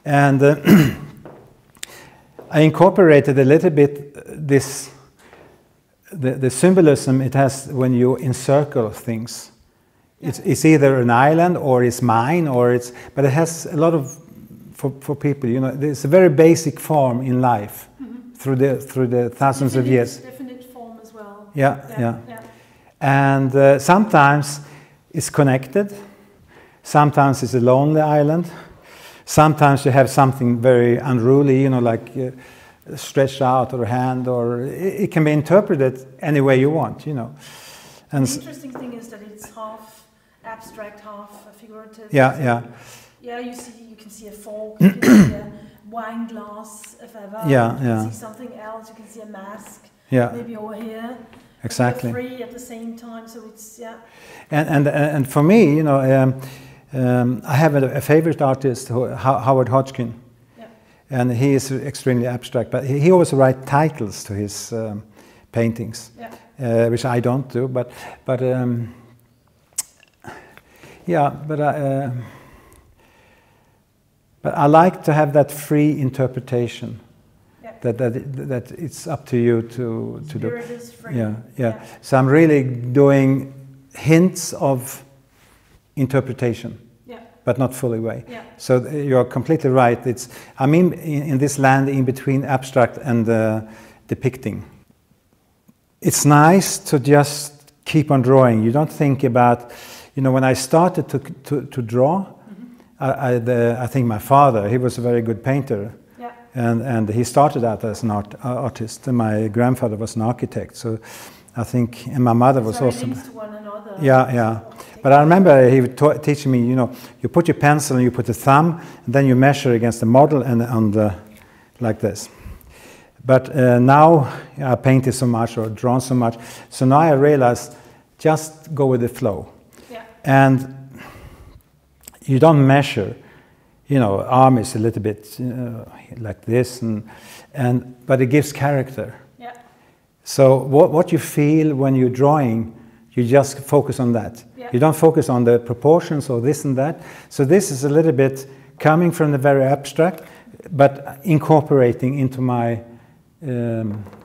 S1: And I incorporated a little bit this. The symbolism it has when you encircle things. It's either an island or it's mine or it's, but it has a lot of, for people, you know, it's a very basic form in life through the thousands of years.
S2: Definite form as well.
S1: Yeah. And sometimes it's connected, sometimes it's a lonely island, sometimes you have something very unruly, you know, like stretched out or a hand, or it can be interpreted any way you want, you know. And
S2: the interesting thing is that it's half abstract, half figurative.
S1: Yeah.
S2: You can see a fork, you can see a wine glass, if ever. You can see something else. You can see a mask. Maybe over here.
S1: Exactly.
S2: Three at the same time, so it's
S1: And for me, you know, I have a favorite artist, Howard Hodgkin. And he is extremely abstract, but he always writes titles to his paintings, which I don't do. But I like to have that free interpretation. That it's up to you to do.
S2: Spirit is free.
S1: So I'm really doing hints of interpretation. But not fully way. So you're completely right. I'm in this land in between abstract and depicting. It's nice to just keep on drawing. You don't think about, you know, when I started to draw, I think my father, he was a very good painter. And he started out as an artist. And my grandfather was an architect. So I think, and my mother was also.
S2: Links to one another.
S1: Yeah. But I remember he would teaching me, you know, you put your pencil and you put the thumb, and then you measure against the model and like this. But now I painted so much or drawn so much, so now I realized just go with the flow. And you don't measure, you know, arm is a little bit like this, but it gives character. So what you feel when you're drawing, you just focus on that. You don't focus on the proportions or this and that. So this is a little bit coming from the very abstract, but incorporating into my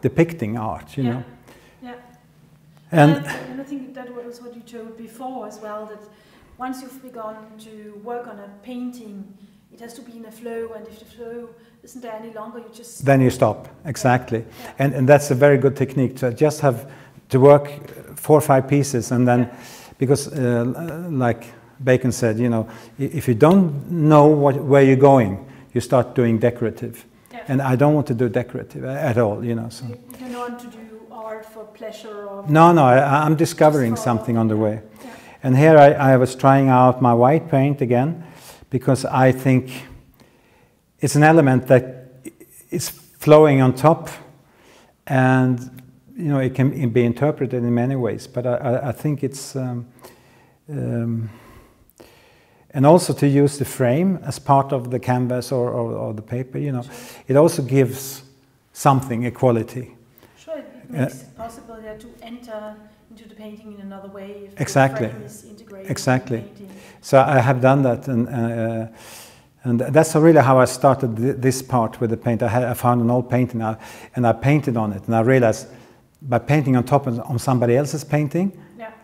S1: depicting art, you know. And
S2: I think that was what you told before as well, that once you've begun to work on a painting, it has to be in a flow, and if the flow isn't there any longer, you just stop.
S1: Then you stop, exactly. And that's a very good technique, to just have to work 4 or 5 pieces, and then, because like Bacon said, you know, if you don't know where you're going, you start doing decorative. And I don't want to do decorative at all, you know. So.
S2: You don't want to do art for pleasure or...
S1: No, I'm discovering something on the way. And here I was trying out my white paint again, because I think it's an element that is flowing on top, and you know, it can be interpreted in many ways, but I think it's, and also to use the frame as part of the canvas or the paper, you know, it also gives something, a quality.
S2: Sure, it makes it possible to enter into the painting in another way if
S1: exactly.
S2: the frame is integrated
S1: exactly.
S2: in the painting.
S1: So I have done that, and that's really how I started this part with the paint. I found an old painting and I painted on it, and I realized by painting on top of somebody else's painting,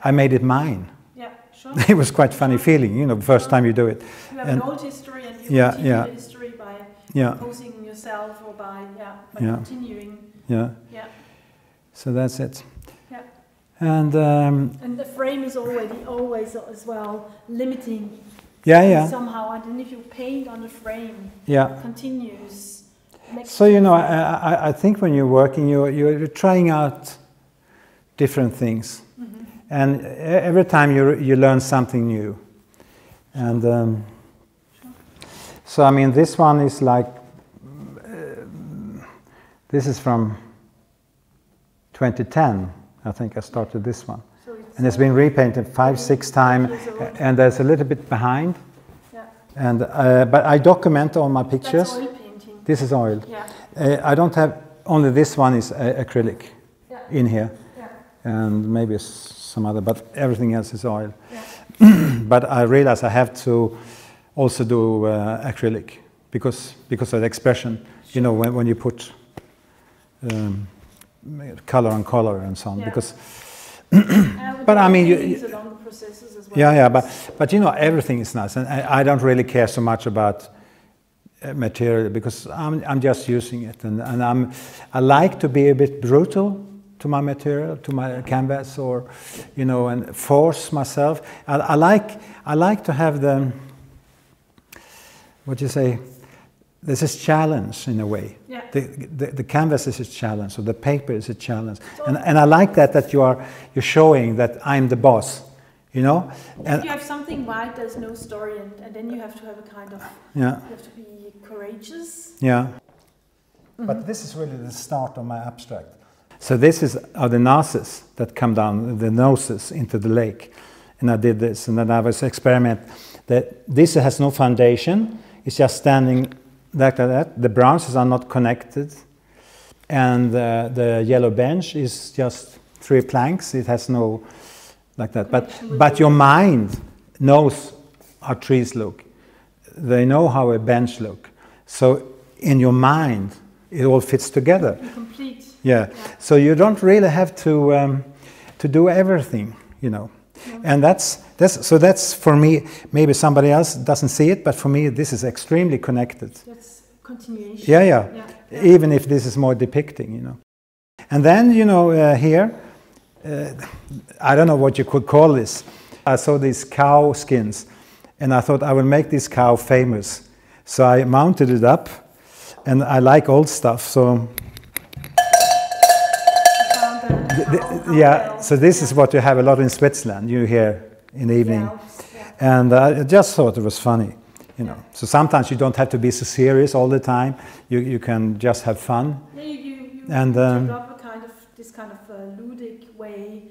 S1: I made it mine.
S2: Yeah, sure.
S1: It was quite funny feeling, you know, the first time you do it.
S2: You have an old history and you continue the history by composing yourself or by continuing.
S1: Yeah. So that's it.
S2: Yeah.
S1: And
S2: the frame is always as well limiting. Somehow, and then if you paint on the frame, continues.
S1: So you know, I think when you're working, you're trying out different things, and every time you learn something new. And so I mean, this one is like this is from 2010. I think I started this one. And it's been repainted 5-6 times, and there's a little bit behind. And but I document all my pictures.
S2: That's oil painting.
S1: This is oil. I don't have only this one is acrylic in here, and maybe some other, but everything else is oil. But I realize I have to also do acrylic because of the expression. You know, when you put color on color and so on, because. But I mean, but you know, everything is nice, and I don't really care so much about material because I'm just using it, and I like to be a bit brutal to my material, to my canvas, or you know, and force myself. I like to have the what you say. There's this challenge in a way. The canvas is a challenge, or the paper is a challenge, and I like that you're showing that I'm the boss, you know. And
S2: if you have something white, there's no story, and then you have to have a kind of you have to be courageous.
S1: But this is really the start of my abstract. So this is the noses that come down, the noses into the lake, and I did this, and then I was experiment that this has no foundation; it's just standing. Like that, the branches are not connected, and the yellow bench is just 3 planks. It has no like that. But your mind knows how trees look. They know how a bench look. So in your mind, it all fits together.
S2: Complete.
S1: So you don't really have to do everything, you know. And that's for me. Maybe somebody else doesn't see it, but for me, this is extremely connected.
S2: That's continuation.
S1: Even if this is more depicting, you know. And then, you know, here, I don't know what you could call this. I saw these cow skins, and I thought I will make this cow famous. So I mounted it up, and I like old stuff, so. So this is what you have a lot in Switzerland. You hear in the evening, and I just thought it was funny, you know. So sometimes you don't have to be so serious all the time. You can just have fun.
S2: You develop this kind of ludic way.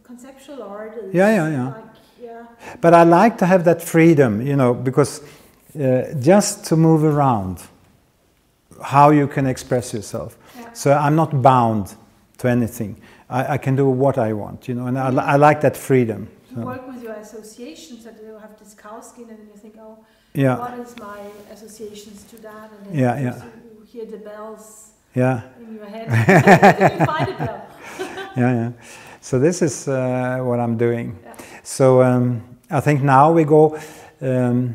S2: Conceptual art is
S1: But I like to have that freedom, you know, because just to move around, how you can express yourself. So I'm not bound to anything. I can do what I want, you know, and I like that freedom.
S2: You work with your associations, that you have this cow skin, and you think, oh, what is my associations to that? And then you hear the bells in your head. You find a bell.
S1: So this is what I'm doing. So I think now we go. I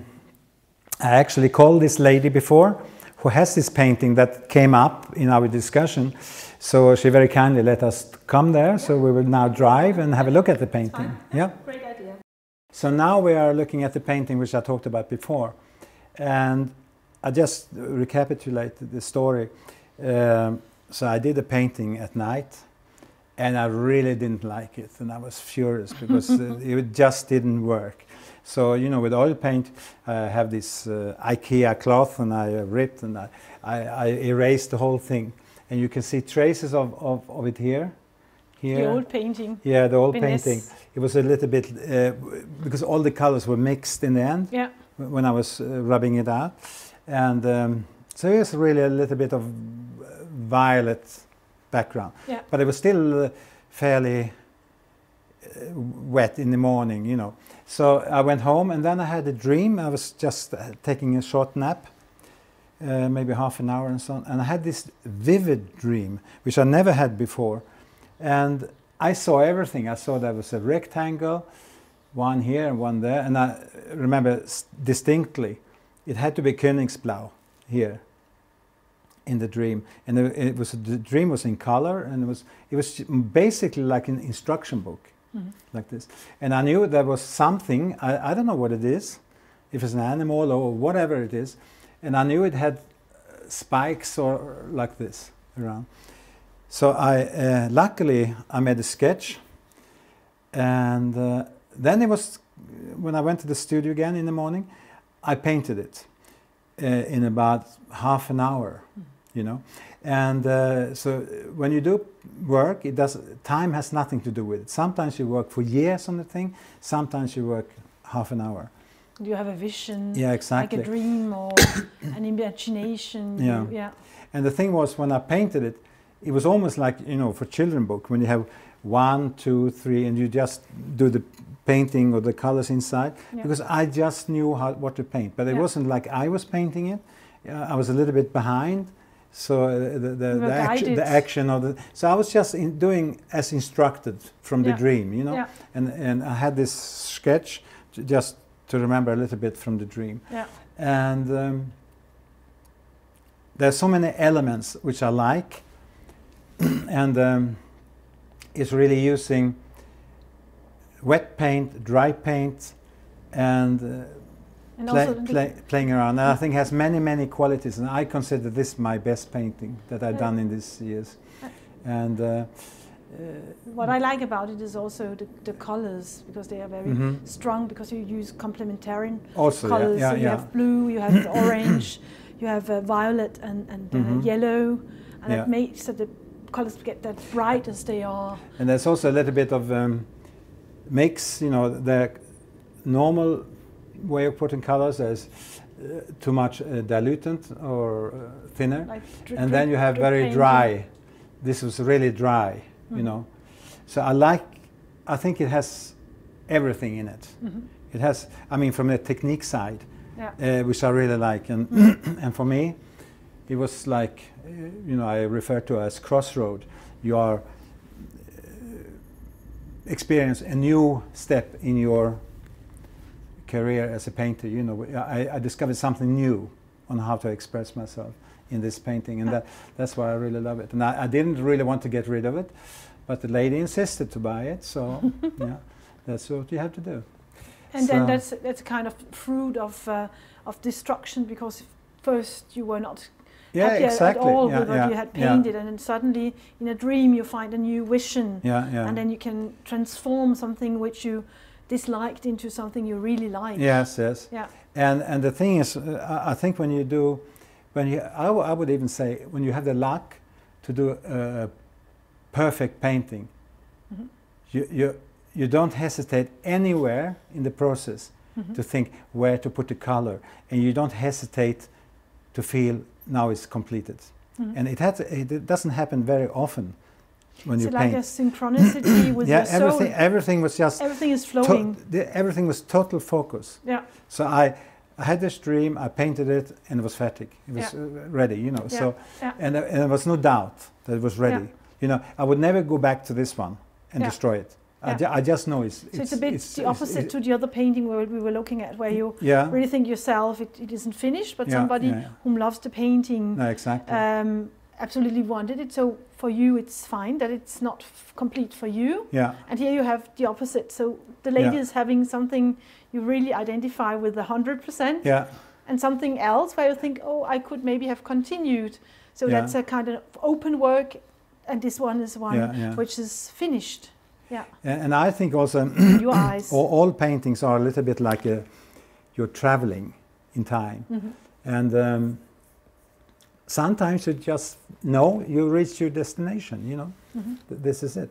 S1: actually called this lady before, who has this painting that came up in our discussion. So she very kindly let us come there. So we will now drive and have a look at the painting.
S2: Great idea.
S1: So now we are looking at the painting which I talked about before. And I just recapitulated the story. So I did a painting at night, and I really didn't like it. And I was furious because it just didn't work. So, you know, with oil paint, I have this IKEA cloth, and I ripped and I erased the whole thing. and you can see traces of it here. Here.
S2: The old painting.
S1: Yeah, the old painting. It was a little bit, because all the colors were mixed in the end when I was rubbing it out. And so it's really a little bit of violet background. Yeah. But it was still fairly wet in the morning, you know. So I went home and then I had a dream. I was just taking a short nap, maybe half an hour and so on. And I had this vivid dream, which I never had before. And I saw everything. I saw there was a rectangle, one here and one there. And I remember distinctly, it had to be Königsblau here in the dream. And the dream was in color, and it was basically like an instruction book, like this. And I knew there was something, I don't know what it is, if it's an animal or whatever it is. And I knew it had spikes or like this around. So luckily I made a sketch, and then it was, when I went to the studio again in the morning, I painted it in about half an hour, you know. And so when you do work, time has nothing to do with it. Sometimes you work for years on the thing, sometimes you work half an hour.
S2: You have a vision,
S1: exactly,
S2: like a dream or an imagination.
S1: Yeah. And the thing was, when I painted it, it was almost like, you know, for children book, when you have 1, 2, 3, and you just do the painting or the colors inside, because I just knew what to paint. But it wasn't like I was painting it. I was a little bit behind, so the action of the. So I was just doing as instructed from the dream, you know. Yeah. And I had this sketch just to remember a little bit from the dream. Yeah. And there's so many elements which I like. And it's really using wet paint, dry paint, and playing around. And I think it has many qualities, and I consider this my best painting that I've done in these years. And
S2: what I like about it is also the colors, because they are very strong, because you use complementary colors. So you have blue, you have orange, you have violet and yellow, and it makes the colors get that bright as they are.
S1: And there's also a little bit of mix, you know, the normal way of putting colors. There's too much dilutant or thinner, like and then you have very dry. This was really dry, you know. So I think it has everything in it. It has, I mean, from the technique side, which I really like, and and for me, it was like, you know, I refer to as crossroad. You are experience a new step in your career as a painter. You know, I discovered something new on how to express myself in this painting, and that's why I really love it. And I didn't really want to get rid of it, but the lady insisted to buy it, so yeah, that's what you have to do.
S2: And so then that's kind of fruit of destruction, because first you were not happy at all with what you had painted, and then suddenly in a dream you find a new vision, and then you can transform something which you disliked into something you really like.
S1: Yes. Yeah. And the thing is, I think when you do, I would even say, when you have the luck to do a perfect painting, you don't hesitate anywhere in the process to think where to put the color, and you don't hesitate to feel now it's completed. And it doesn't happen very often when you paint.
S2: It's like a synchronicity with your soul.
S1: Everything was just...
S2: Everything is flowing.
S1: Everything was total focus. Yeah. So I had this dream, I painted it, and it was fertig. It was ready, you know. Yeah. So, and there was no doubt that it was ready. Yeah. You know, I would never go back to this one and destroy it. Yeah. I just know it's...
S2: So it's a bit the opposite to the other painting where we were looking at, where you really think yourself it isn't finished, but somebody whom loves the painting absolutely wanted it. So for you it's fine that it's not complete for you. Yeah. And here you have the opposite. So the lady is having something you really identify with 100%. Yeah. And something else where you think, oh, I could maybe have continued. So that's a kind of open work, and this one is one which is finished. Yeah.
S1: And I think also
S2: your eyes.
S1: all paintings are a little bit like you're traveling in time. And sometimes you just know you reach your destination, you know. This is it.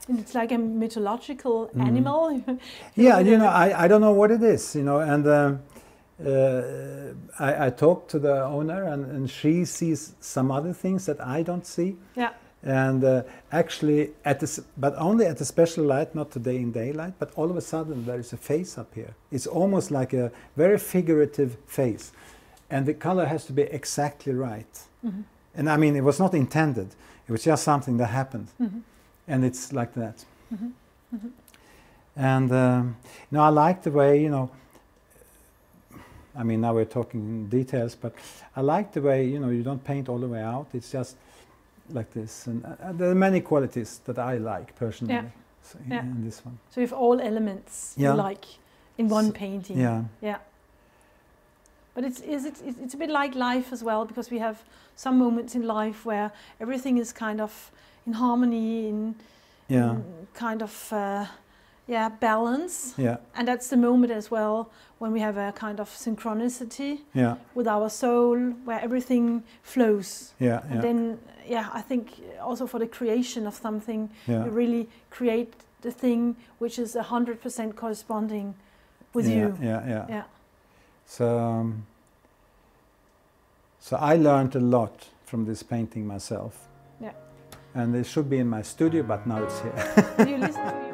S2: It's like a mythological animal.
S1: Yeah, you know, I don't know what it is, you know, and I talked to the owner, and she sees some other things that I don't see.
S2: Yeah.
S1: And actually, but only at a special light, not today in daylight, but all of a sudden there is a face up here. It's almost like a very figurative face. And the color has to be exactly right. And I mean, it was not intended. It was just something that happened. And it's like that. And, you know, I like the way, you know, I mean, now we're talking in details, but I like the way, you know, you don't paint all the way out. It's just like this. And there are many qualities that I like personally in this one.
S2: So you have all elements you like in one painting.
S1: Yeah.
S2: But it's a bit like life as well, because we have some moments in life where everything is kind of in harmony, in kind of balance. Yeah. And that's the moment as well when we have a kind of synchronicity with our soul, where everything flows. And then, I think also for the creation of something, you really create the thing which is 100% corresponding with you. Yeah.
S1: So I learned a lot from this painting myself. Yeah. And it should be in my studio, but now it's here.
S2: You listen to